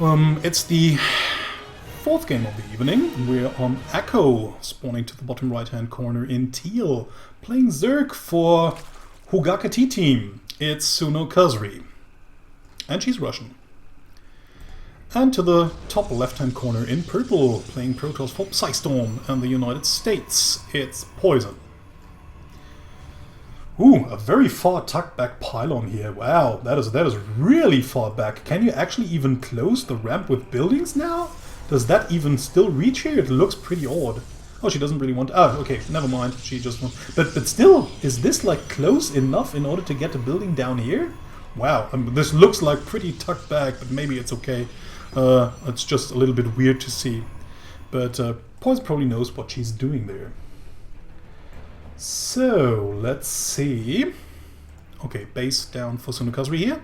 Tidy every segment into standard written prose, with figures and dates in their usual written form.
It's the fourth game of the evening. We're on Echo, spawning to the bottom right-hand corner in teal, playing Zerg for Hugakati team. It's Sunokasuri, and she's Russian. And to the top left-hand corner in purple, playing Protoss for Psystorm and the United States, it's Poizon. Ooh, a very far tucked back pylon here. Wow, that is really far back. Can you actually even close the ramp with buildings now? Does that even still reach here? It looks pretty odd. Oh, she doesn't really want... Ah, okay, never mind. She just wants... But still, is this like close enough in order to get a building down here? Wow, this looks like pretty tucked back, but maybe it's okay. It's just a little bit weird to see. But Poizon probably knows what she's doing there. So, let's see. Okay, base down for Sunokasuri here.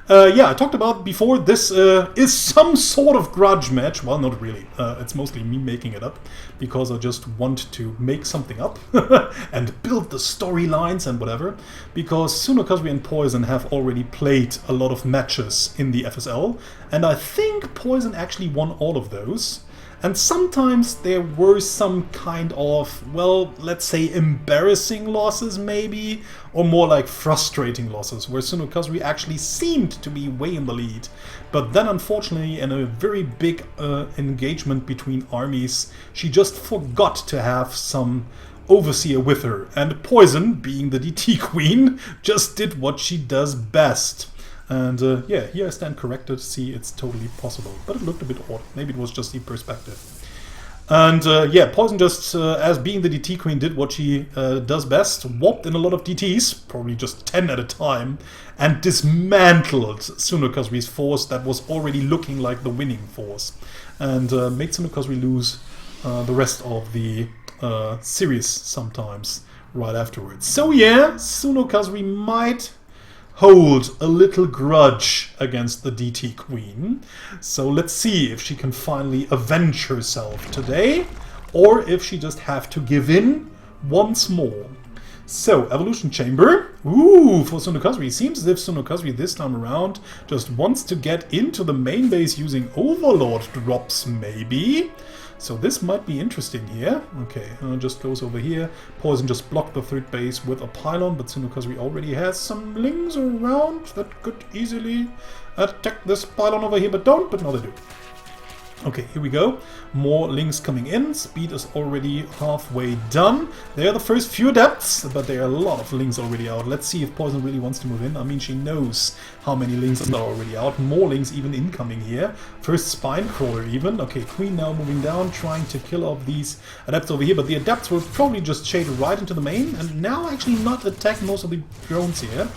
Yeah, I talked about before, this is some sort of grudge match. Well, not really. It's mostly me making it up, because I just want to make something up and build the storylines and whatever. Because Sunokasuri and Poizon have already played a lot of matches in the FSL, and I think Poizon actually won all of those. And sometimes there were some kind of, well, let's say embarrassing losses maybe, or more like frustrating losses, where Sunokasuri actually seemed to be way in the lead. But then unfortunately, in a very big engagement between armies, she just forgot to have some overseer with her. And Poizon, being the DT queen, just did what she does best. And yeah, here I stand corrected, see, it's totally possible. But it looked a bit odd. Maybe it was just the perspective. And yeah, Poizon just, as being the DT queen, did what she does best. Whopped in a lot of DTs, probably just 10 at a time, and dismantled Sunokasuri's force that was already looking like the winning force. And made Sunokasuri lose the rest of the series sometimes right afterwards. So yeah, Sunokasuri might hold a little grudge against the DT Queen. So let's see if she can finally avenge herself today, or if she just have to give in once more. So, Evolution Chamber. Ooh, for Sunokasuri. Seems as if Sunokasuri this time around just wants to get into the main base using Overlord drops, maybe. So this might be interesting here. Okay, just goes over here. Poizon just blocked the third base with a pylon, but Sunokasuri already has some lings around that could easily attack this pylon over here, but don't, but now they do. Okay, here we go. More lings coming in. Speed is already halfway done. They are the first few adepts, but there are a lot of lings already out. Let's see if Poizon really wants to move in. I mean, she knows how many lings are already out. More lings even incoming here. First spine crawler even. Okay, Queen now moving down, trying to kill off these adepts over here. But the adepts will probably just shade right into the main, and now actually not attack most of the drones here.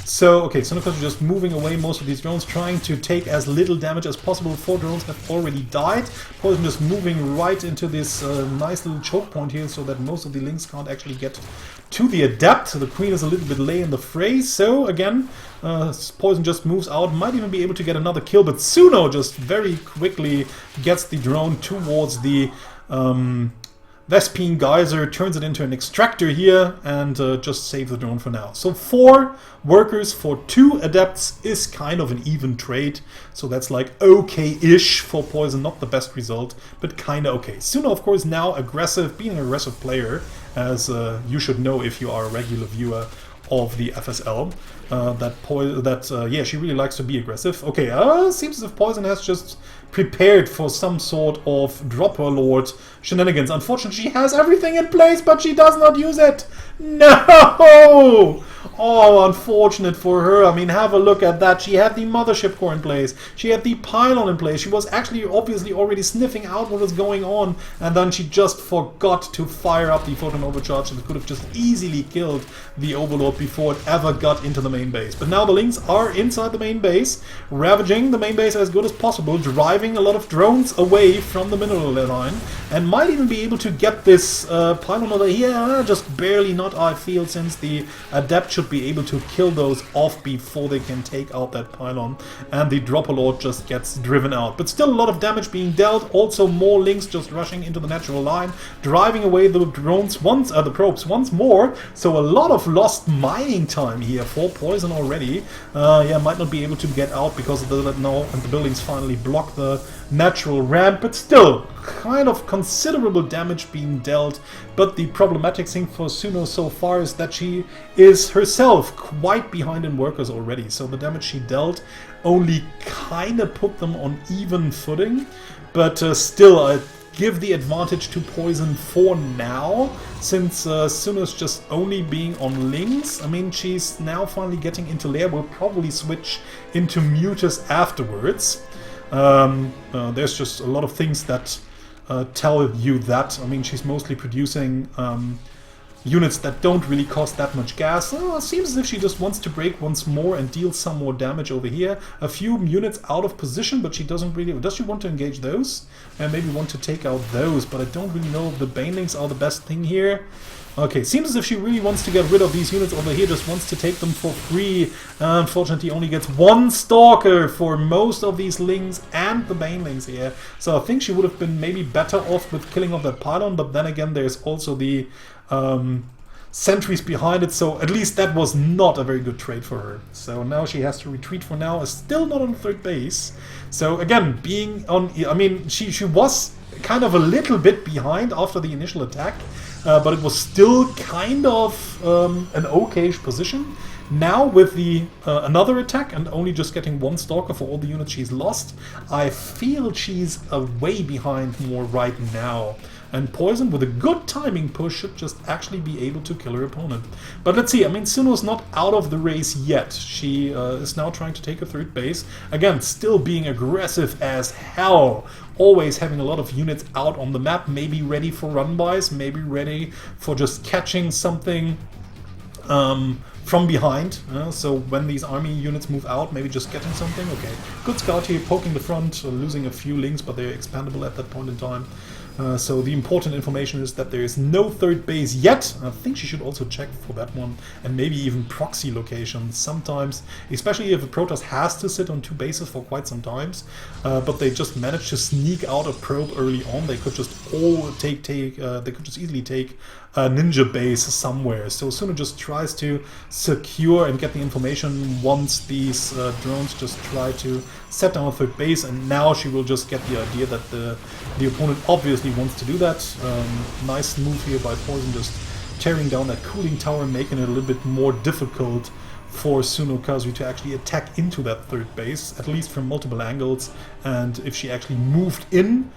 So, okay, Sunokasuri just moving away most of these drones, trying to take as little damage as possible. 4 drones have already died. Poizon just moving right into this nice little choke point here, so that most of the lings can't actually get to the adept. So the Queen is a little bit late in the fray. So, again, Poizon just moves out, might even be able to get another kill, but Suno just very quickly gets the drone towards the Vespine Geyser, turns it into an extractor here, and just save the drone for now. So 4 workers for 2 adepts is kind of an even trade. So that's like okay-ish for Poizon, not the best result, but kinda okay. Suno, of course, now aggressive, being an aggressive player, as you should know if you are a regular viewer of the FSL, yeah, she really likes to be aggressive. Okay, seems as if Poizon has just prepared for some sort of Dropper Lord shenanigans. Unfortunately, she has everything in place, but she does not use it. No! Oh, unfortunate for her. I mean, have a look at that. She had the Mothership Core in place. She had the Pylon in place. She was actually obviously already sniffing out what was going on, and then she just forgot to fire up the Photon Overcharge, and could have just easily killed the Overlord before it ever got into the main base. But now the Lings are inside the main base, ravaging the main base as good as possible, driving a lot of drones away from the mineral line, and might even be able to get this Pylon over here, just barely not, I feel, since the Adept should be able to kill those off before they can take out that pylon, and the Dropper Lord just gets driven out. But still a lot of damage being dealt, also more Lings just rushing into the natural line, driving away the drones once, the probes once more, so a lot of lost mining time here for Poizon. Poizon already. Yeah, might not be able to get out because of the no, and the buildings finally block the natural ramp, but still, kind of considerable damage being dealt. But the problematic thing for Suno so far is that she is herself quite behind in workers already, so the damage she dealt only kind of put them on even footing, but still, I give the advantage to Poizon for now, since Suno's just only being on Lings. I mean, she's now finally getting into Lair, will probably switch into Mutus afterwards. There's just a lot of things that tell you that. I mean, she's mostly producing units that don't really cost that much gas. It seems as if she just wants to break once more and deal some more damage over here. A few units out of position, but she doesn't really... Does she want to engage those? And maybe want to take out those, but I don't really know if the Banelings are the best thing here. Okay, seems as if she really wants to get rid of these units over here, just wants to take them for free. Unfortunately, only gets one Stalker for most of these Lings and the Banelings here. So I think she would have been maybe better off with killing off that pylon, but then again, there's also the sentries behind it, so at least that was not a very good trade for her. So now she has to retreat for now, is still not on third base. So again, being on... I mean, she was kind of a little bit behind after the initial attack, but it was still kind of an okay position. Now with the another attack and only just getting one Stalker for all the units she's lost, I feel she's way behind more right now. And Poizon, with a good timing push, should just actually be able to kill her opponent. But let's see, I mean, Suno's not out of the race yet. She is now trying to take a third base. Again, still being aggressive as hell. Always having a lot of units out on the map, maybe ready for run-bys, maybe ready for just catching something from behind. So when these army units move out, maybe just getting something. Okay, good scout here, poking the front, losing a few links, but they're expandable at that point in time. So the important information is that there is no third base yet. I think she should also check for that one, and maybe even proxy locations sometimes, especially if a Protoss has to sit on two bases for quite some times. But they just managed to sneak out a probe early on. They could just they could just easily take a ninja base somewhere. So Suno just tries to secure and get the information once these drones just try to set down a third base, and now she will just get the idea that the opponent obviously wants to do that. Nice move here by Poizon, just tearing down that cooling tower, making it a little bit more difficult for Sunokasuri to actually attack into that third base, at least from multiple angles. And if she actually moved in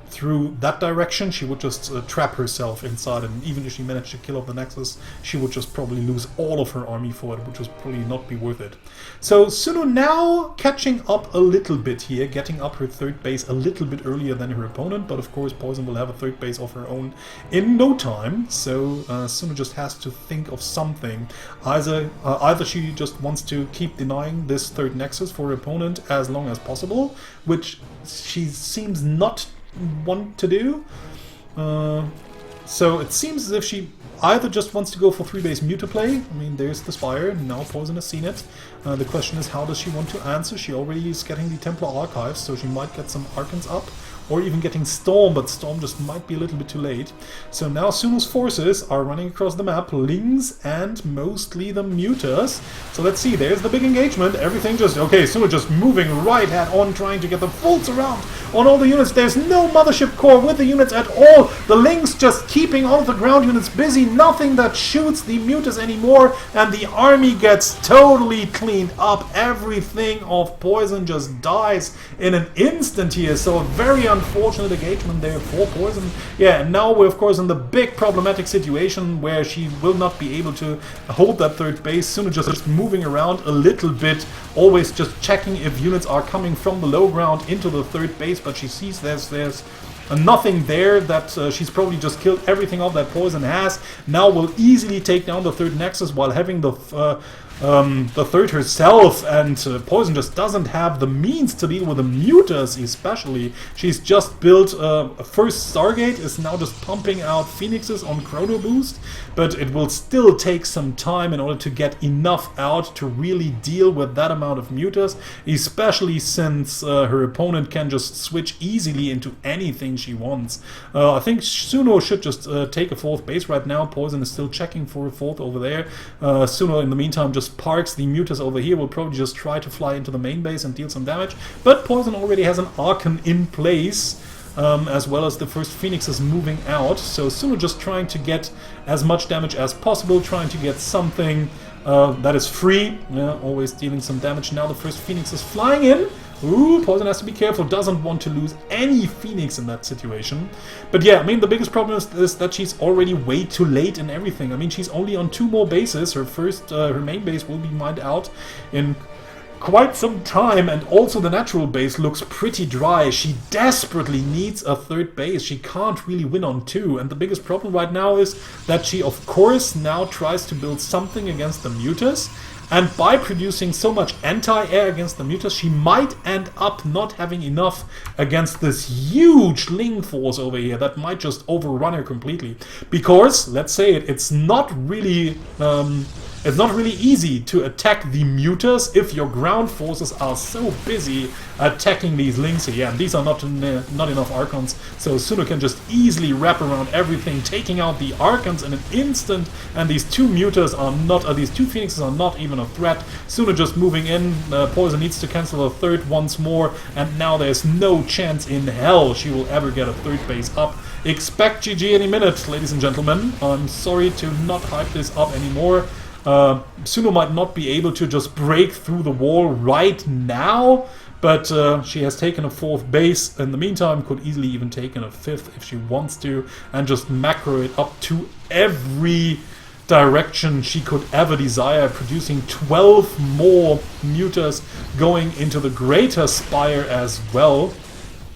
through that direction, she would just trap herself inside, and even if she managed to kill off the Nexus, she would just probably lose all of her army for it, which would probably not be worth it. So Suno now catching up a little bit here, getting up her third base a little bit earlier than her opponent, but of course Poizon will have a third base of her own in no time, so Suno just has to think of something. Either she just wants to keep denying this third Nexus for her opponent as long as possible, which she seems not want to do. So it seems as if she either just wants to go for 3-base Muta play. I mean, there's the Spire, now Poizon has seen it. The question is, how does she want to answer? She already is getting the Templar Archives, so she might get some Archons up, or even getting Storm, but Storm just might be a little bit too late. So now Suno's forces are running across the map, Lings and mostly the Mutas. So let's see, there's the big engagement, everything just... Okay, Suno just moving right head on, trying to get the full surround on all the units. There's no Mothership Core with the units at all. The Lings just keeping all of the ground units busy, nothing that shoots the Mutas anymore, and the army gets totally cleaned up. Everything of Poizon just dies in an instant here, so a very unfortunate engagement there for Poizon. Yeah, and now we're of course in the big problematic situation where she will not be able to hold that third base. Suno just moving around a little bit, always just checking if units are coming from the low ground into the third base, but she sees there's nothing there, that she's probably just killed everything off that Poizon has. Now will easily take down the third Nexus while having the third herself, and Poizon just doesn't have the means to deal with the Mutas especially. She's just built a first Stargate, is now just pumping out Phoenixes on Chrono Boost, but it will still take some time in order to get enough out to really deal with that amount of Mutas, especially since her opponent can just switch easily into anything she wants. I think Suno should just take a fourth base right now. Poizon is still checking for a fourth over there. Suno in the meantime just just parks the Mutas over here, will probably just try to fly into the main base and deal some damage. But Poizon already has an Archon in place, as well as the first Phoenixes moving out. So Suno just trying to get as much damage as possible, trying to get something that is free. Yeah, always dealing some damage. Now the first Phoenix is flying in. Ooh, Poizon has to be careful, doesn't want to lose any Phoenix in that situation. But yeah, I mean, the biggest problem is that she's already way too late in everything. I mean, she's only on 2 more bases. Her main base will be mined out in quite some time, and also the natural base looks pretty dry. She desperately needs a 3rd base. She can't really win on 2, and the biggest problem right now is that she, of course, now tries to build something against the Mutas. And by producing so much anti-air against the Mutas, she might end up not having enough against this huge Ling force over here that might just overrun her completely. Because, let's say it, it's not really easy to attack the Mutas if your ground forces are so busy attacking these Lings here. And these are not enough Archons, so Suno can just easily wrap around everything, taking out the Archons in an instant. And these 2 Mutas are not, these 2 Phoenixes are not even a threat. Suno just moving in. Poizon needs to cancel a 3rd once more, and now there's no chance in hell she will ever get a 3rd base up. Expect GG any minute, ladies and gentlemen. I'm sorry to not hype this up anymore. Suno might not be able to just break through the wall right now, but she has taken a 4th base. In the meantime, could easily even take in a 5th if she wants to, and just macro it up to every direction she could ever desire, producing 12 more Mutas going into the Greater Spire as well.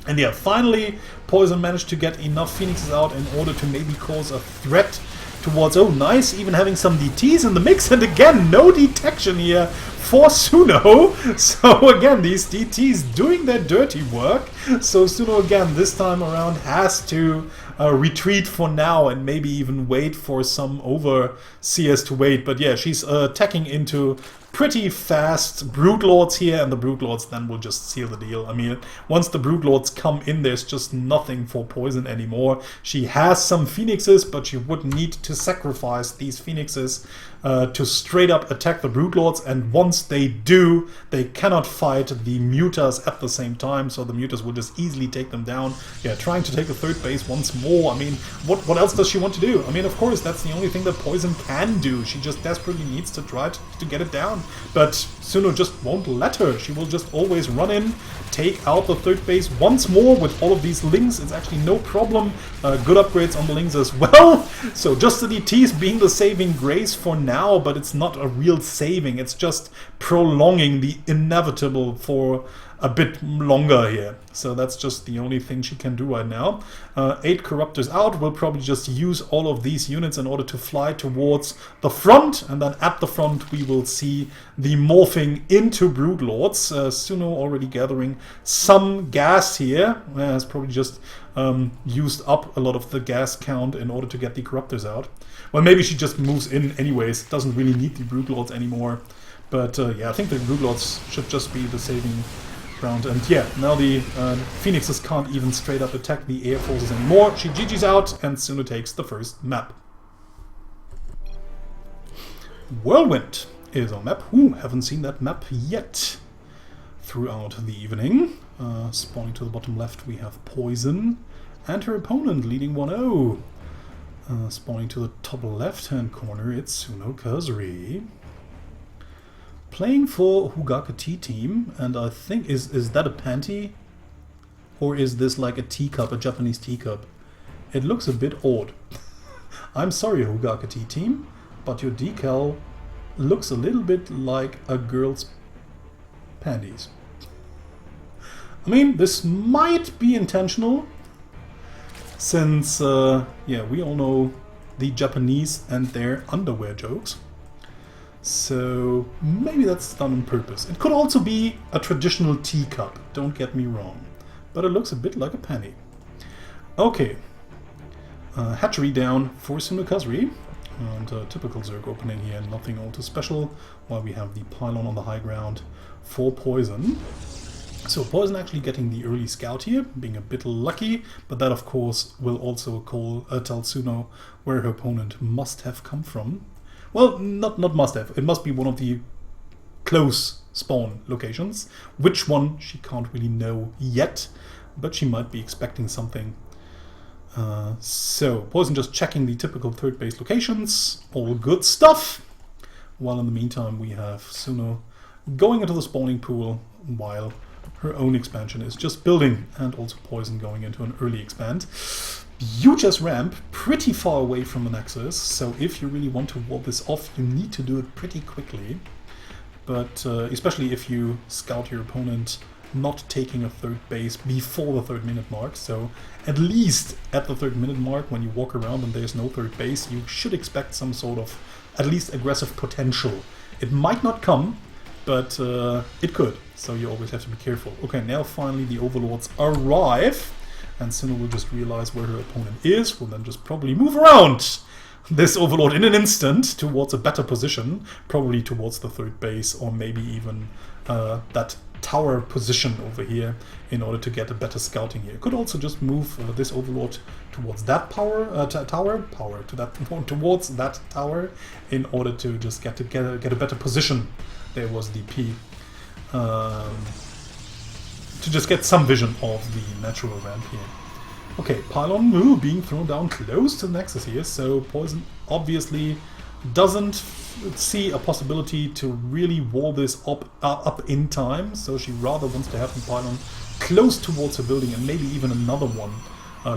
And yeah, finally, Poizon managed to get enough Phoenixes out in order to maybe cause a threat towards, oh nice, even having some DTs in the mix, and again, no detection here for Suno. So again, these DTs doing their dirty work. So Suno again, this time around, has to retreat for now and maybe even wait for some overseers to wait. But yeah, she's attacking into pretty fast Broodlords here, and the Broodlords then will just seal the deal. I mean, once the Broodlords come in, there's just nothing for Poizon anymore. She has some Phoenixes, but she would need to sacrifice these Phoenixes to straight up attack the Broodlords, and once they do, they cannot fight the Mutas at the same time, so the Mutas will just easily take them down. Yeah, trying to take a 3rd base once more. I mean, what else does she want to do? I mean, of course, that's the only thing that Poizon can do. She just desperately needs to try to get it down, but Suno just won't let her. She will just always run in, take out the 3rd base once more with all of these Lings. It's actually no problem. Good upgrades on the Lings as well. So just the DTs being the saving grace for now, but it's not a real saving. It's just prolonging the inevitable for a bit longer here. So that's just the only thing she can do right now. 8 Corruptors out. We'll probably just use all of these units in order to fly towards the front, and then at the front we will see the morphing into Broodlords. Suno already gathering some gas here. Has probably just used up a lot of the gas count in order to get the Corruptors out. Well, maybe she just moves in anyways. Doesn't really need the Broodlords anymore. But yeah, I think the Broodlords should just be the saving round. And yeah, now the Phoenixes can't even straight up attack the air forces anymore. She GG's out, and Suno takes the first map. Whirlwind is our map. Ooh, haven't seen that map yet throughout the evening. Spawning to the bottom left, we have Poizon and her opponent leading 1-0. Spawning to the top left-hand corner, it's Sunokasuri. Playing for Hugaka T team, and I think, is that a panty? Or is this like a teacup, a Japanese teacup? It looks a bit odd. I'm sorry, Hugaka T team, but your decal looks a little bit like a girl's panties. I mean, this might be intentional, since, yeah, we all know the Japanese and their underwear jokes. So maybe that's done on purpose. It could also be a traditional teacup, don't get me wrong. But it looks a bit like a penny. Okay. Hatchery down for Sunokasuri. And typical Zerg opening here, nothing all too special. While we have the pylon on the high ground for Poizon. So Poizon actually getting the early scout here, being a bit lucky. But that, of course, will also tell Suno where her opponent must have come from. Well, not must have. It must be one of the close spawn locations. Which one, she can't really know yet, but she might be expecting something. So, Poizon just checking the typical third base locations. All good stuff. While in the meantime, we have Suno going into the spawning pool while her own expansion is just building, and also Poizon going into an early expand. Huge as ramp, pretty far away from the Nexus, so if you really want to wall this off, you need to do it pretty quickly. But especially if you scout your opponent not taking a third base before the 3rd minute mark, so at least at the 3rd minute mark when you walk around and there's no third base, you should expect some sort of at least aggressive potential. It might not come, but it could, so you always have to be careful. Okay, now finally the Overlords arrive, and Suno will just realize where her opponent is, will then just probably move around this Overlord in an instant towards a better position, probably towards the 3rd base, or maybe even that tower position over here in order to get a better scouting here. Could also just move this Overlord towards that towards that tower in order to just get a better position. There was the P. To just get some vision of the natural ramp here. Okay, Pylon being thrown down close to the Nexus here, so Poizon obviously doesn't see a possibility to really wall this up in time, so she rather wants to have the Pylon close towards her building and maybe even another one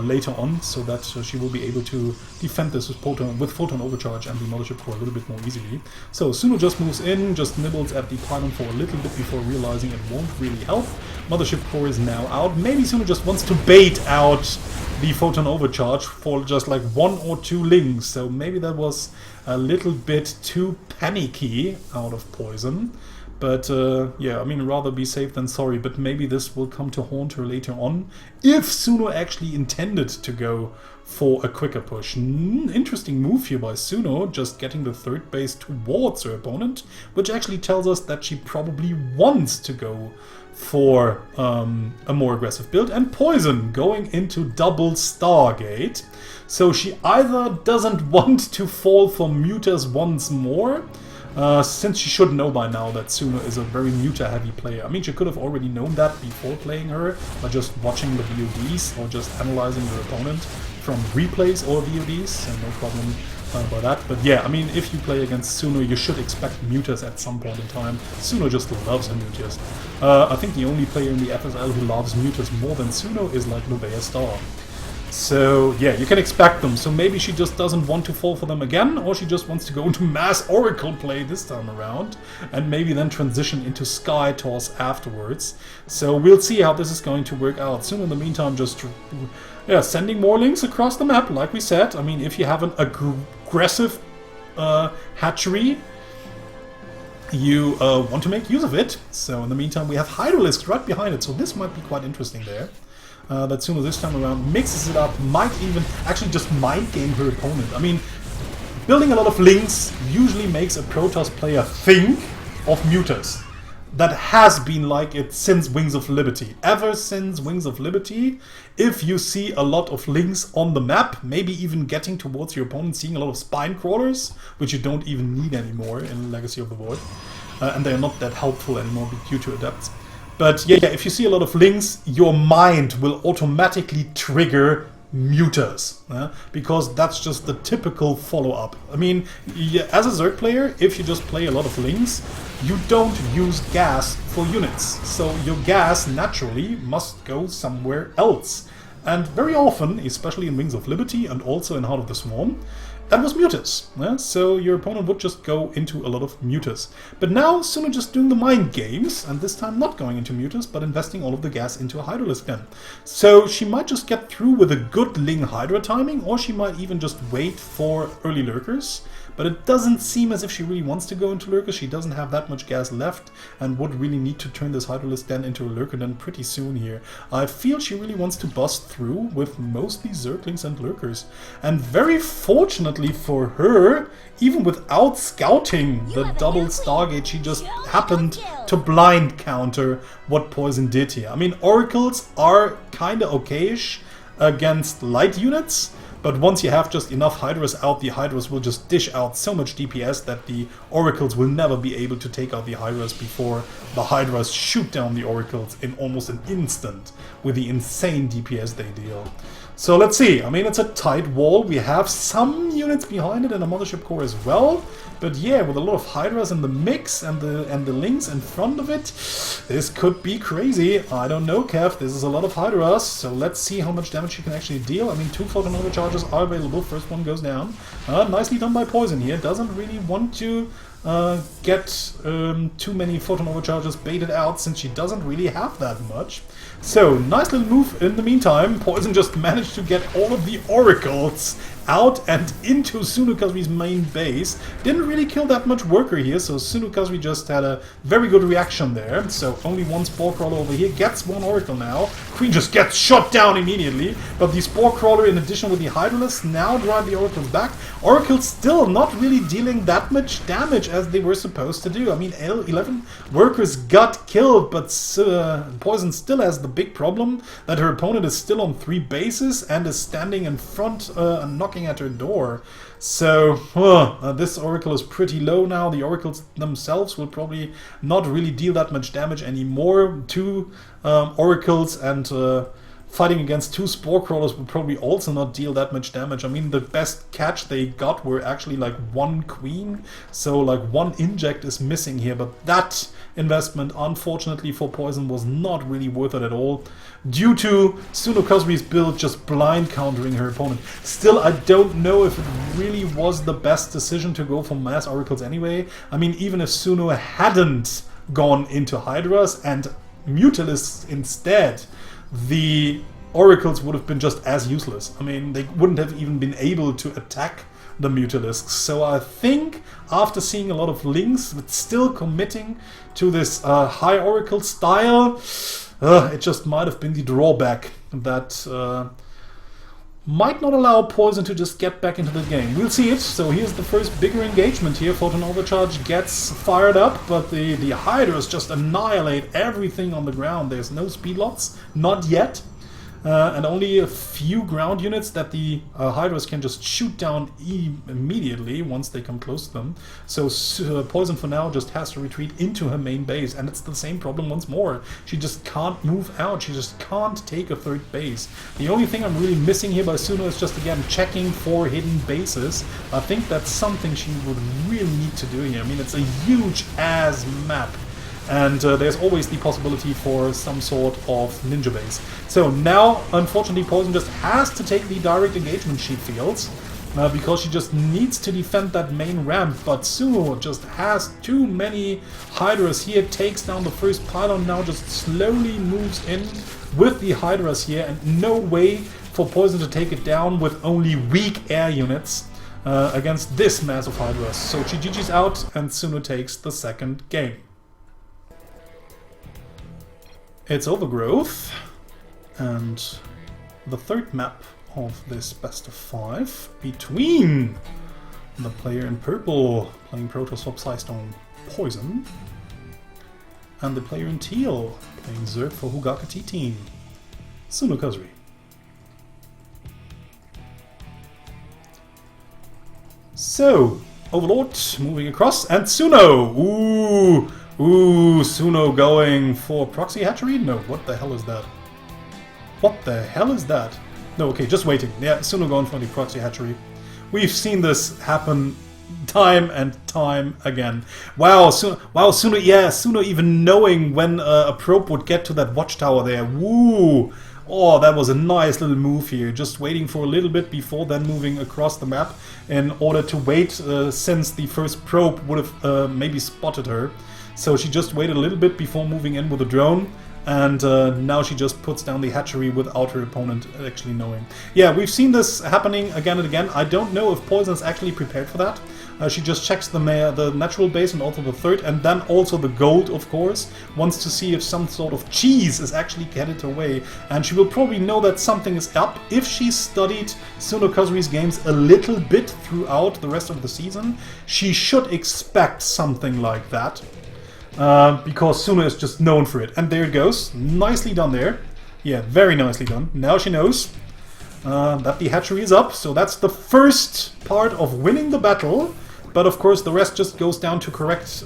later on, so that she will be able to defend this with Photon Overcharge and the Mothership Core a little bit more easily. So Suno just moves in, just nibbles at the Pylon for a little bit before realizing it won't really help. Mothership Core is now out. Maybe Suno just wants to bait out the Photon Overcharge for just like 1 or 2 links, so maybe that was a little bit too panicky out of Poizon. But yeah, I mean, rather be safe than sorry, but maybe this will come to haunt her later on if Suno actually intended to go for a quicker push. Interesting move here by Suno, just getting the 3rd base towards her opponent, which actually tells us that she probably wants to go for a more aggressive build. And Poizon going into double Stargate, so she either doesn't want to fall for Mutas once more, since she should know by now that Suno is a very Muta-heavy player. I mean, she could have already known that before playing her, by just watching the VODs or just analyzing her opponent from replays or VODs, so no problem by that. But yeah, I mean, if you play against Suno, you should expect Mutas at some point in time. Suno just loves her Mutas. I think the only player in the FSL who loves Mutas more than Suno is like Nubea Star. So yeah, you can expect them. So maybe she just doesn't want to fall for them again, or she just wants to go into mass Oracle play this time around, and maybe then transition into Sky Toss afterwards. So we'll see how this is going to work out. Soon in the meantime, just sending more links across the map, like we said. I mean, if you have an aggressive hatchery, you want to make use of it. So in the meantime, we have Hydralisk right behind it, so this might be quite interesting there. That Suno this time around mixes it up, might even actually just mind game her opponent. I mean, building a lot of links usually makes a Protoss player think of Mutas. That has been like it since Wings of Liberty. Ever since Wings of Liberty, if you see a lot of links on the map, maybe even getting towards your opponent, seeing a lot of spine crawlers, which you don't even need anymore in Legacy of the Void, and they're not that helpful anymore due to adepts. But yeah, if you see a lot of links, your mind will automatically trigger Mutas, because that's just the typical follow-up. I mean, as a Zerg player, if you just play a lot of links, you don't use gas for units. So your gas naturally must go somewhere else. And very often, especially in Wings of Liberty and also in Heart of the Swarm, that was Mutas. So your opponent would just go into a lot of Mutas. But now, Suno just doing the mind games, and this time not going into Mutas, but investing all of the gas into a Hydralisk then. So she might just get through with a good Ling Hydra timing, or she might even just wait for early Lurkers. But it doesn't seem as if she really wants to go into Lurkers. She doesn't have that much gas left, and would really need to turn this Hydralisk den into a Lurker den pretty soon here. I feel she really wants to bust through with mostly Zerglings and Lurkers. And very fortunately for her, even without scouting the double Stargate, she just happened to blind counter what Poizon did here. I mean, Oracles are kinda okayish against light units, but once you have just enough Hydras out, the Hydras will just dish out so much DPS that the Oracles will never be able to take out the Hydras before the Hydras shoot down the Oracles in almost an instant with the insane DPS they deal. So let's see. I mean, it's a tight wall. We have some units behind it and a Mothership Core as well. But yeah, with a lot of Hydras in the mix and the Lynx in front of it, this could be crazy. I don't know, Kev. This is a lot of Hydras. So let's see how much damage you can actually deal. I mean, 2 photon overcharges are available. First one goes down. Nicely done by Poizon here. Doesn't really want to get too many photon overcharges baited out, since she doesn't really have that much. So, nice little move in the meantime. Poizon just managed to get all of the Oracles out and into Sunokasuri's main base. Didn't really kill that much worker here, so Sunokasuri just had a very good reaction there. So only one Spore Crawler over here, gets one Oracle now. Queen just gets shot down immediately, but the Spore Crawler, in addition with the Hydralisk, now drive the Oracles back. Oracles still not really dealing that much damage as they were supposed to do. I mean, 11 workers got killed, but Poizon still has the big problem that her opponent is still on 3 bases and is standing in front and knocking at her door. So this Oracle is pretty low now. The Oracles themselves will probably not really deal that much damage anymore. 2 Oracles and fighting against 2 Spore Crawlers will probably also not deal that much damage. I mean, the best catch they got were actually like 1 Queen, so like 1 inject is missing here, but that investment, unfortunately for Poizon, was not really worth it at all, due to Sunokasuri's build just blind countering her opponent. Still, I don't know if it really was the best decision to go for mass Oracles anyway. I mean, even if Suno hadn't gone into Hydras and Mutalisks instead, the Oracles would have been just as useless. I mean, they wouldn't have even been able to attack the Mutalisks. So I think, after seeing a lot of Lynx, but still committing to this high Oracle style, it just might have been the drawback that might not allow Poizon to just get back into the game. We'll see it. So here's the first bigger engagement here. Photon Overcharge gets fired up, but the Hydras just annihilate everything on the ground. There's no speed lots, not yet. And only a few ground units that the Hydras can just shoot down immediately once they come close to them. So Poizon for now just has to retreat into her main base, and it's the same problem once more. She just can't move out, she just can't take a 3rd base. The only thing I'm really missing here by Suno is just, again, checking for hidden bases. I think that's something she would really need to do here. I mean, it's a huge-ass map. And there's always the possibility for some sort of ninja base. So now, unfortunately, Poizon just has to take the direct engagement sheep fields, because she just needs to defend that main ramp. But Suno just has too many Hydras here, takes down the first pylon, now just slowly moves in with the Hydras here, and no way for Poizon to take it down with only weak air units against this massive Hydras. So she GG's out, and Suno takes the 2nd game. It's Overgrowth, and the 3rd map of this best of 5 between the player in purple playing Protoss for Psystone Poizon and the player in teal playing Zerg for Hugaka T-Team Sunokasuri. So, Overlord moving across, and Suno! Ooh, Suno going for Proxy Hatchery? No, what the hell is that? What the hell is that? No, okay, just waiting. Yeah, Suno going for the Proxy Hatchery. We've seen this happen time and time again. Wow, Suno, yeah, Suno even knowing when a probe would get to that watchtower there. Woo! Oh, that was a nice little move here. Just waiting for a little bit before then moving across the map in order to wait, since the first probe would have maybe spotted her. So she just waited a little bit before moving in with the drone, and now she just puts down the hatchery without her opponent actually knowing. Yeah, we've seen this happening again and again. I don't know if Poizon's actually prepared for that. She just checks the natural base and also the 3rd, and then also the gold, of course. Wants to see if some sort of cheese is actually headed her way. And she will probably know that something is up if she studied Sunokasuri's games a little bit throughout the rest of the season. She should expect something like that. Because Suno is just known for it. And there it goes. Nicely done there. Yeah, very nicely done. Now she knows. that the hatchery is up. So that's the first part of winning the battle. But of course, the rest just goes down to correct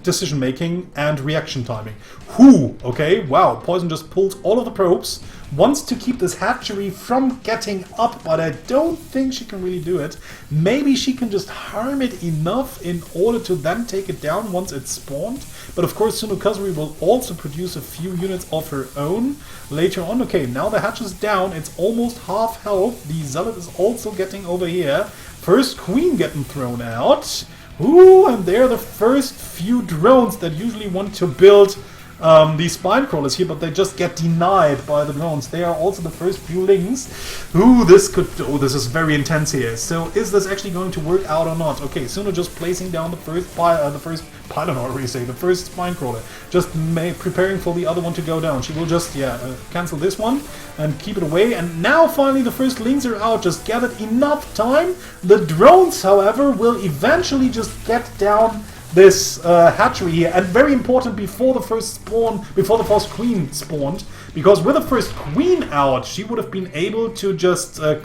decision making and reaction timing. Okay, wow, Poizon just pulled all of the probes, wants to keep this hatchery from getting up, but I don't think she can really do it. Maybe she can just harm it enough in order to then take it down once it's spawned. But of course, Sunokasuri will also produce a few units of her own later on. Okay, now the hatch is down, it's almost half health. The Zealot is also getting over here. First Queen getting thrown out. Ooh, and they're the first few drones that usually want to build these spine crawlers here, but they just get denied by the drones. They are also the first few lings. Ooh, this is very intense here. So is this actually going to work out or not? Okay, Suno just placing down the first pylon, or the first spine crawler, just preparing for the other one to go down. She will just cancel this one and keep it away. And now finally the first lings are out, just gathered enough time. The drones, however, will eventually just get down this hatchery here, and very important, before the first queen spawned, because with the first queen out, she would have been able to just with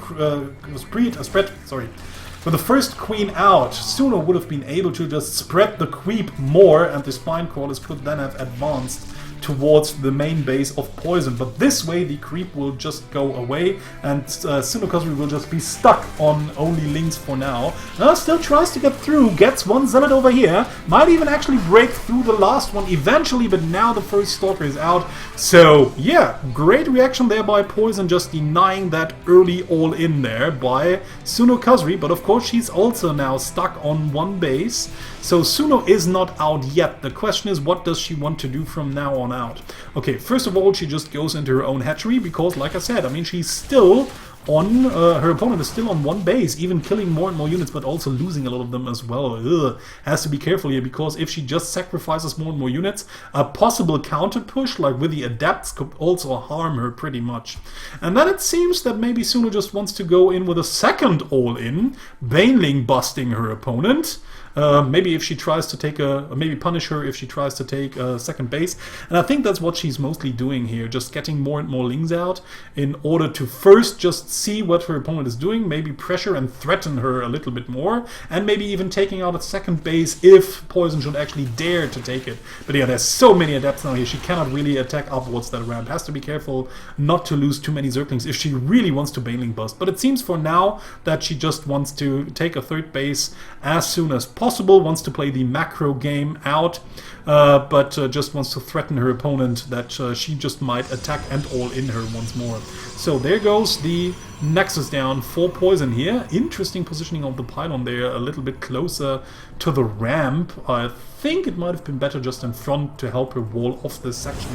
the first queen out, Suno would have been able to just spread the creep more, and the spine crawlers could then have advanced towards the main base of Poizon. But this way the creep will just go away, and Sunokasuri will just be stuck on only lings for now. Still tries to get through, gets one Zealot over here, might even actually break through the last one eventually, but now the first Stalker is out. So yeah, great reaction there by Poizon, just denying that early all-in there by Sunokasuri. But of course she's also now stuck on one base, so Suno is not out yet. The question is, what does she want to do from now on out? Okay, first of all, she just goes into her own hatchery, because like I said, I mean, she's still on, her opponent is still on one base, even killing more and more units, but also losing a lot of them as well. Has to be careful here, because if she just sacrifices more and more units, a possible counter push, like with the adepts, could also harm her pretty much. And then it seems that maybe Suno just wants to go in with a second all-in, Baneling busting her opponent. Maybe if she tries to take maybe punish her if she tries to take a second base. And I think that's what she's mostly doing here, just getting more and more lings out in order to first just see what her opponent is doing, maybe pressure and threaten her a little bit more, and maybe even taking out a second base if Poizon should actually dare to take it. But yeah, there's so many adepts now here, she cannot really attack upwards that ramp. Has to be careful not to lose too many Zerglings if she really wants to Baneling bust. But it seems for now that she just wants to take a third base as soon as possible, wants to play the macro game out, but just wants to threaten her opponent that she just might attack and all-in her once more. So there goes the Nexus down for Poizon here. Interesting positioning of the pylon there, a little bit closer to the ramp. I think it might have been better just in front to help her wall off this section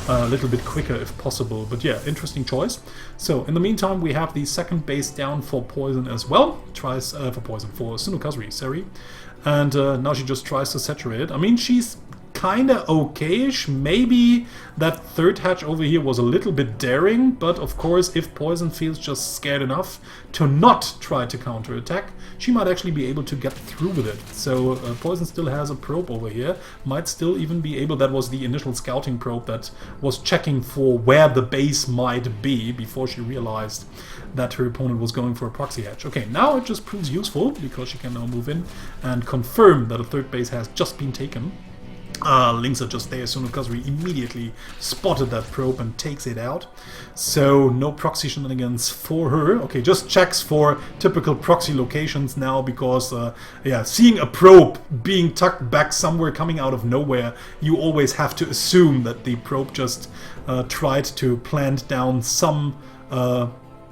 a little bit quicker if possible. But yeah, interesting choice. So in the meantime, we have the second base down for Poizon as well. For Sunokasuri, sorry. And now she just tries to saturate it. I mean, she's kinda okayish. Maybe that third hatch over here was a little bit daring, but of course, if Poizon feels just scared enough to not try to counterattack, she might actually be able to get through with it. So Poizon still has a probe over here, might still even be able, that was the initial scouting probe that was checking for where the base might be before she realized that her opponent was going for a proxy hatch. Okay, now it just proves useful, because she can now move in and confirm that a third base has just been taken. Lings are just there. Sunokasuri immediately spotted that probe and takes it out. So no proxy shenanigans for her. Okay, just checks for typical proxy locations now, because yeah, seeing a probe being tucked back somewhere coming out of nowhere, you always have to assume that the probe just tried to plant down some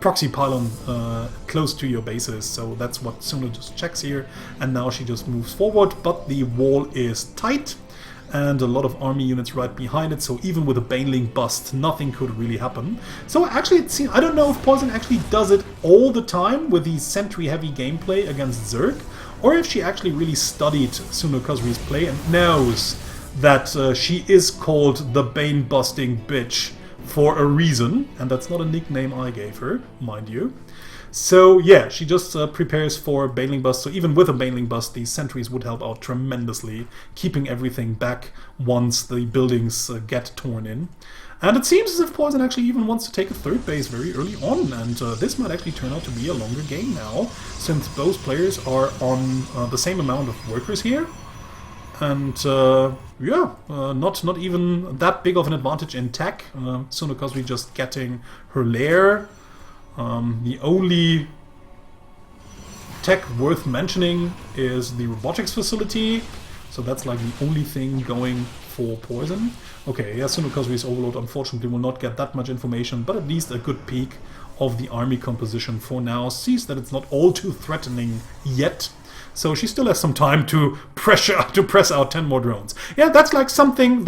proxy pylon close to your bases. So that's what Suno just checks here, and now she just moves forward, but the wall is tight and a lot of army units right behind it, so even with a Baneling bust, nothing could really happen. So actually, it seems, I don't know if Poizon actually does it all the time with the sentry-heavy gameplay against Zerg, or if she actually really studied Sunokasuri's play and knows that she is called the Bane-busting bitch for a reason, and that's not a nickname I gave her, mind you. So yeah, she just prepares for Baneling bust. So even with a Baneling bust, these sentries would help out tremendously, keeping everything back once the buildings get torn in. And it seems as if Poizon actually even wants to take a third base very early on, and this might actually turn out to be a longer game now, since both players are on the same amount of workers here. And yeah, not even that big of an advantage in tech. Sunokasuri just getting her lair. The only tech worth mentioning is the robotics facility, so that's like the only thing going for Poizon. Okay, yeah, Sunokasuri's Overlord unfortunately will not get that much information, but at least a good peek of the army composition for now. Sees that it's not all too threatening yet, so she still has some time to press out 10 more drones. Yeah, that's like something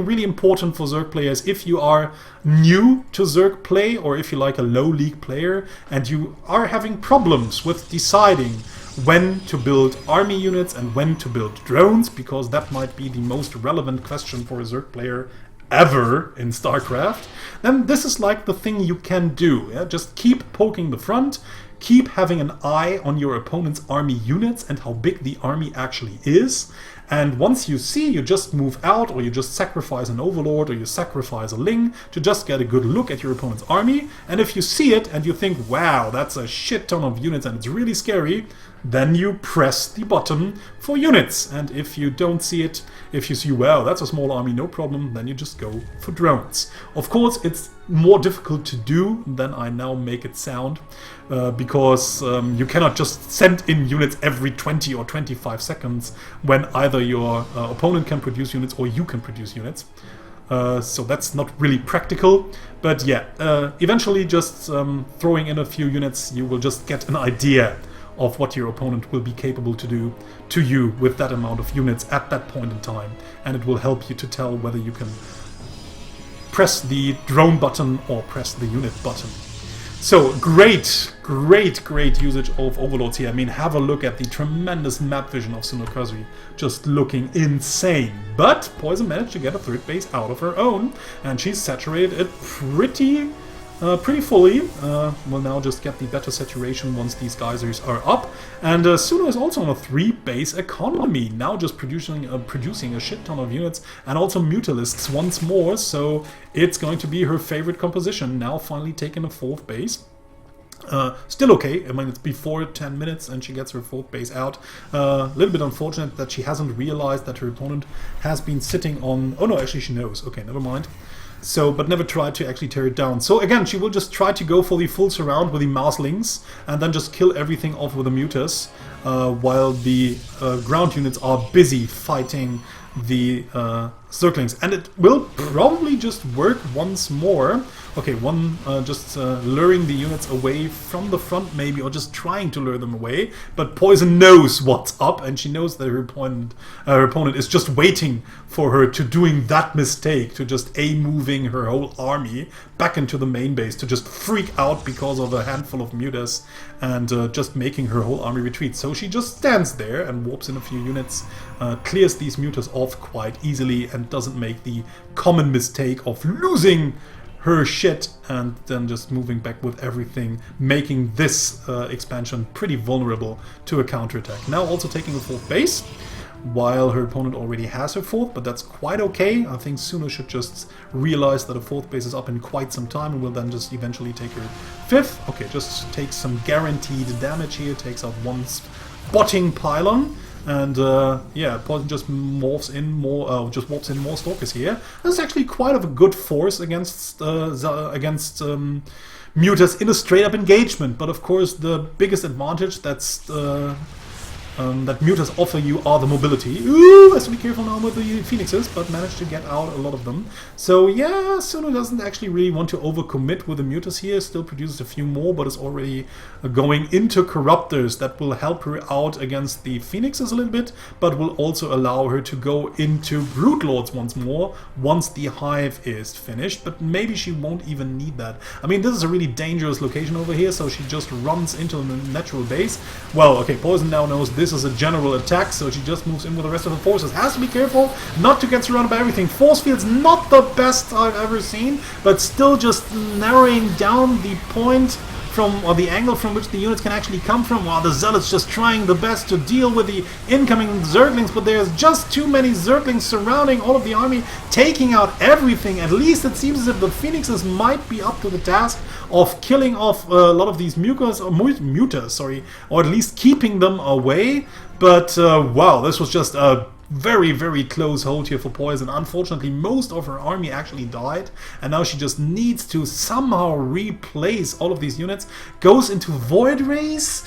really important for Zerg players. If you are new to Zerg play, or if you like a low league player and you are having problems with deciding when to build army units and when to build drones, because that might be the most relevant question for a Zerg player ever in StarCraft, then this is like the thing you can do. Yeah? Just keep poking the front, keep having an eye on your opponent's army units and how big the army actually is. And once you see, you just move out, or you just sacrifice an Overlord, or you sacrifice a Ling to just get a good look at your opponent's army. And if you see it and you think, wow, that's a shit ton of units and it's really scary, then you press the button for units. And if you don't see it, if you see, wow, that's a small army, no problem, then you just go for drones. Of course, it's more difficult to do than I now make it sound, because you cannot just send in units every 20 or 25 seconds when either your opponent can produce units or you can produce units. So that's not really practical, but yeah, eventually just throwing in a few units, you will just get an idea of what your opponent will be capable to do to you with that amount of units at that point in time, and it will help you to tell whether you can press the drone button or press the unit button. So great usage of Overlords here. I mean, have a look at the tremendous map vision of Sunokasuri, just looking insane. But Poizon managed to get a third base out of her own, and she's saturated it pretty fully. We'll now just get the better saturation once these geysers are up. And Suno is also on a 3-base economy, now just producing a shit ton of units, and also Mutalisks once more, so it's going to be her favorite composition, now finally taking a 4th base. Still okay, I mean, it's before 10 minutes and she gets her 4th base out. A little bit unfortunate that she hasn't realized that her opponent has been sitting on... Oh no, actually she knows. Okay, never mind. So, but never tried to actually tear it down. So again, she will just try to go for the full surround with the Marslings and then just kill everything off with the Mutas, while the ground units are busy fighting the Zerglings. And it will probably just work once more. Okay, just luring the units away from the front maybe, or just trying to lure them away. But Poizon knows what's up, and she knows that her opponent is just waiting for her to doing that mistake, to just moving her whole army back into the main base, to just freak out because of a handful of mutas, and just making her whole army retreat. So she just stands there and warps in a few units, clears these mutas off quite easily, and doesn't make the common mistake of losing her shit and then just moving back with everything, making this expansion pretty vulnerable to a counterattack. Now also taking a 4th base, while her opponent already has her 4th, but that's quite okay. I think Suno should just realize that a 4th base is up in quite some time, and will then just eventually take her 5th. Okay, just takes some guaranteed damage here, takes out one spotting pylon. And yeah, Poizon just morphs in more, just warps in more Stalkers here. That's actually quite of a good force against Mutas in a straight-up engagement. But of course, the biggest advantage that Mutas offer you are the mobility. Ooh, has to be careful now with the Phoenixes, but managed to get out a lot of them. So yeah, Suno doesn't actually really want to overcommit with the Mutas here, still produces a few more, but is already going into Corruptors. That will help her out against the Phoenixes a little bit, but will also allow her to go into Brood Lords once more, once the Hive is finished, but maybe she won't even need that. I mean, this is a really dangerous location over here, so she just runs into the natural base. Well, okay, Poizon now knows this is a general attack, so she just moves in with the rest of the forces. Has to be careful not to get surrounded by everything. Force field's not the best I've ever seen, but still just narrowing down the point from, or the angle from which the units can actually come from, while the Zealots just trying the best to deal with the incoming Zerglings, but there's just too many Zerglings surrounding all of the army, taking out everything. At least it seems as if the Phoenixes might be up to the task of killing off a lot of these muters, sorry, or at least keeping them away. But wow, this was just a very, very close hold here for Poizon. Unfortunately, most of her army actually died, and now she just needs to somehow replace all of these units. Goes into Void Race.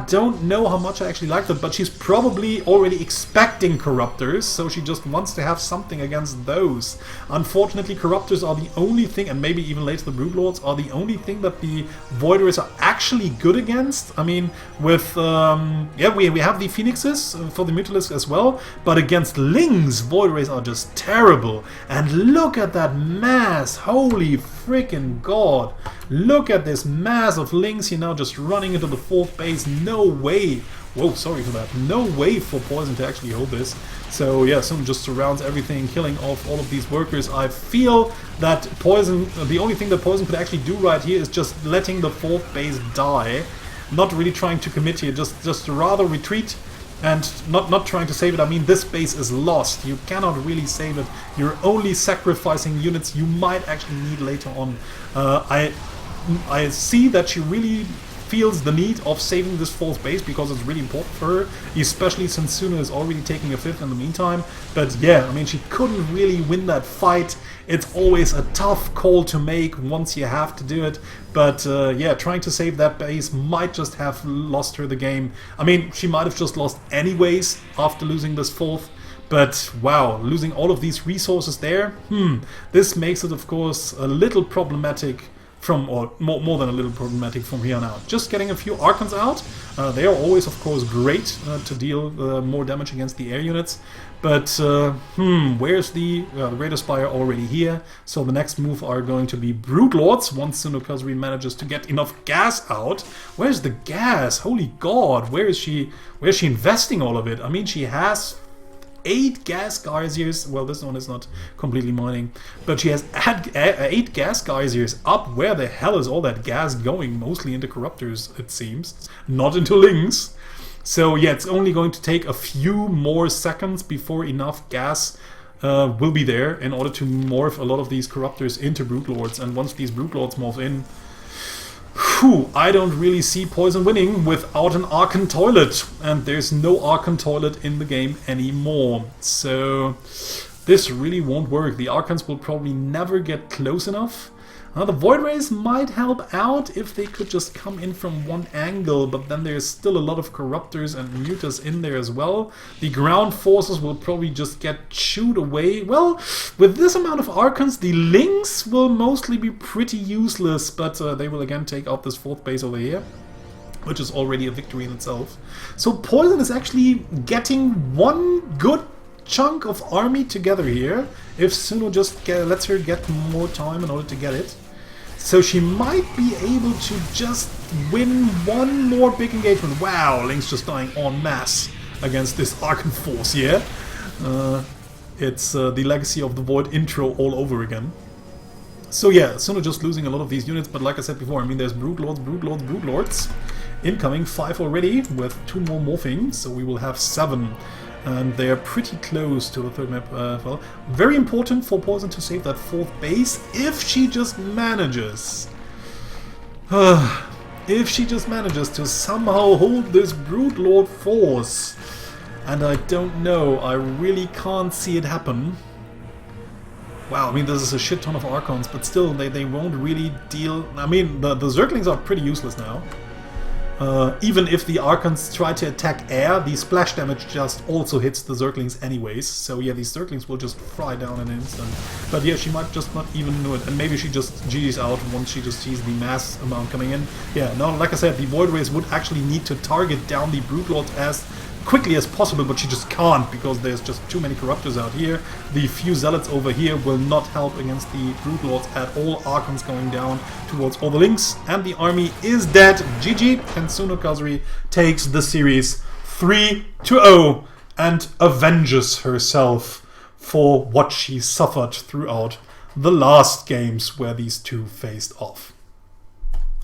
Don't know how much I actually like that, but she's probably already expecting Corruptors, so she just wants to have something against those. Unfortunately, Corruptors are the only thing, and maybe even later the Brood Lords, are the only thing that the Void Rays are actually good against. I mean, with, yeah, we have the Phoenixes for the Mutalisks as well, but against Lings, Void Rays are just terrible. And look at that mass, holy freaking god. Look at this mass of Lings here now just running into the 4th base. No way. Whoa, sorry for that. No way for Poizon to actually hold this. So yeah, Sun just surrounds everything, killing off all of these workers. I feel that Poizon, the only thing that Poizon could actually do right here is just letting the 4th base die. Not really trying to commit here, just rather retreat and not trying to save it. I mean, this base is lost. You cannot really save it. You're only sacrificing units you might actually need later on. I see that she really feels the need of saving this 4th base because it's really important for her, especially since Suna is already taking a 5th in the meantime. But yeah, I mean, she couldn't really win that fight. It's always a tough call to make once you have to do it. But yeah, trying to save that base might just have lost her the game. I mean, she might have just lost anyways after losing this 4th. But wow, losing all of these resources there, this makes it of course a little problematic from, or more than a little problematic from here on out. Just getting a few Archons out. They are always of course great to deal more damage against the air units. But where's the Greater Spire already here? So the next move are going to be Brood Lords once Sunokasuri manages to get enough gas out. Where's the gas? Holy god, where is she investing all of it? I mean, she has 8 gas geysers. Well, this one is not completely mining, but she has 8 gas geysers up. Where the hell is all that gas going? Mostly into Corruptors, it seems, not into Lings. So yeah, it's only going to take a few more seconds before enough gas will be there in order to morph a lot of these Corruptors into Brood Lords. And once these Brood Lords morph in, I don't really see Poizon winning without an Archon Toilet, and there's no Archon Toilet in the game anymore. So this really won't work. The Archons will probably never get close enough. The Void Rays might help out if they could just come in from one angle, but then there's still a lot of Corruptors and Muters in there as well. The ground forces will probably just get chewed away. Well, with this amount of Archons, the Lings will mostly be pretty useless, but they will again take out this 4th base over here, which is already a victory in itself. So Poizon is actually getting one good chunk of army together here, if Suno just lets her get more time in order to get it. So she might be able to just win one more big engagement. Wow, Link's just dying en masse against this Archon force here. It's the legacy of the Void intro all over again. So yeah, Suno just losing a lot of these units, but like I said before, I mean, there's Brood Lords, Brood Lords, Brood Lords. Incoming 5 already, with 2 more morphing, so we will have 7. And they are pretty close to the 3rd map as well. Very important for Poizon to save that 4th base, if she just manages. If she just manages to somehow hold this Brood Lord force. And I don't know, I really can't see it happen. Wow, I mean, this is a shit ton of Archons, but still, they won't really deal... I mean, the Zerglings are pretty useless now. Even if the Archons try to attack air, the splash damage just also hits the Zerglings anyways. So yeah, these Zerglings will just fry down in an instant. But yeah, she might just not even know it. And maybe she just GG's out once she just sees the mass amount coming in. Yeah, no, like I said, the Void Rays would actually need to target down the Brood Lords as quickly as possible, but she just can't because there's just too many Corruptors out here. The few Zealots over here will not help against the Brood Lords at all. Archons going down towards all the Links, and the army is dead. GG, and Sunokasuri takes the series 3-0 and avenges herself for what she suffered throughout the last games where these two faced off.